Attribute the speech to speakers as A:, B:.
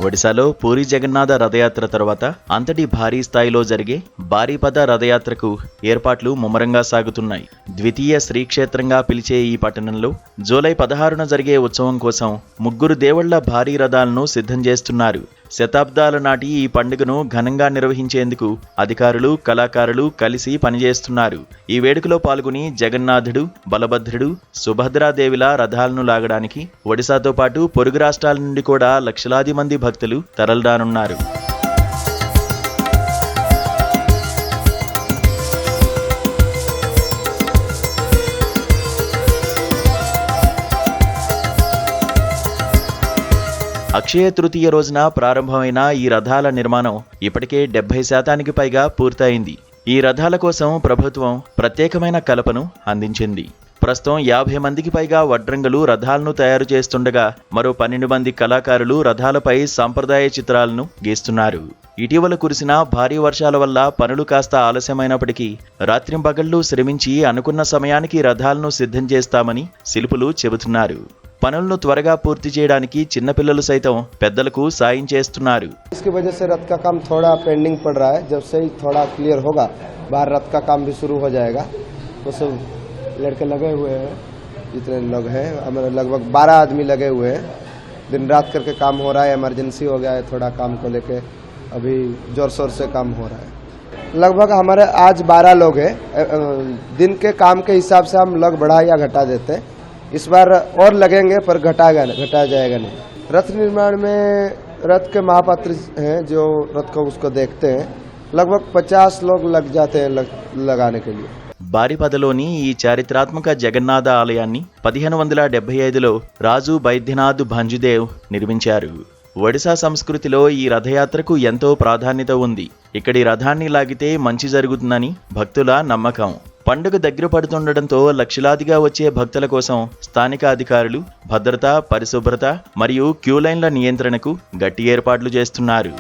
A: ఒడిశాలో పూరి జగన్నాథ రథయాత్ర తర్వాత అంతటి భారీ స్థాయిలో జరిగే బారీపద రథయాత్రకు ఏర్పాట్లు ముమ్మరంగా సాగుతున్నాయి. ద్వితీయ శ్రీక్షేత్రంగా పిలిచే ఈ పట్టణంలో జూలై 16న జరిగే ఉత్సవం కోసం 3 దేవుళ్ల భారీ రథాలను సిద్ధం చేస్తున్నారు. శతాబ్దాల నాటి ఈ పండుగను ఘనంగా నిర్వహించేందుకు అధికారులు, కళాకారులు కలిసి పనిచేస్తున్నారు. ఈ వేడుకలో పాల్గొని జగన్నాథుడు, బలభద్రుడు, సుభద్రాదేవిల రథాలను లాగడానికి ఒడిశాతో పాటు పొరుగు రాష్ట్రాల నుండి కూడా లక్షలాది మంది భక్తులు తరలిరానున్నారు. అక్షయ తృతీయ రోజున ప్రారంభమైన ఈ రథాల నిర్మాణం ఇప్పటికే 70% పైగా పూర్తయింది. ఈ రథాల కోసం ప్రభుత్వం ప్రత్యేకమైన కలపను అందించింది. ప్రస్తుతం 50 మందికి పైగా వడ్రంగులు రథాలను తయారు చేస్తుండగా మరో 12 మంది కళాకారులు రథాలపై సంప్రదాయ చిత్రాలను గీస్తున్నారు. ఇటీవల కురిసిన భారీ వర్షాల వల్ల పనులు కాస్త ఆలస్యమైనప్పటికీ రాత్రింపగళ్లు శ్రమించి అనుకున్న సమయానికి రథాలను సిద్ధం చేస్తామని శిల్పులు చెబుతున్నారు. పనులను త్వరగా పూర్తి చేయడానికి చిన్నపిల్లలు సైతం పెద్దలకు సాయం చేస్తున్నారు.
B: इसकी वजह से रथ का काम थोड़ा पेंडिंग पड़ रहा है. जब से ही थोड़ा क्लियर होगा बाहर रथ का काम भी शुरू हो जाएगा. तो सब लड़के लगे हुए हैं, जितने लोग हैं हमारे लगभग 12 आदमी लगे हुए हैं. दिन रात करके काम हो रहा है. इमरजेंसी हो गया है थोड़ा काम को लेके, अभी जोर शोर से काम हो रहा है. लगभग हमारे आज 12 लोग हैं. दिन के काम के हिसाब से हम लोग बढ़ा या घटा देते हैं. इस बार और लगेंगे पर घटाया जाएगा नहीं. रथ निर्माण में रथ के महापात्र हैं जो रथ को उसको देखते हैं. लगभग 50 लोग लग जाते हैं लगाने के लिए.
A: బారిపదలోని ఈ చారిత్రాత్మక జగన్నాథ ఆలయాన్ని 1575లో రాజు బైద్యనాథ్ భంజుదేవ్ నిర్మించారు. ఒడిశా సంస్కృతిలో ఈ రథయాత్రకు ఎంతో ప్రాధాన్యత ఉంది. ఇక్కడి రథాన్ని లాగితే మంచి జరుగుతుందని భక్తుల నమ్మకం. పండుగ దగ్గర పడుతుండటంతో లక్షలాదిగా వచ్చే భక్తుల కోసం స్థానిక అధికారులు భద్రత, పరిశుభ్రత మరియు క్యూలైన్ల నియంత్రణకు గట్టి ఏర్పాట్లు చేస్తున్నారు.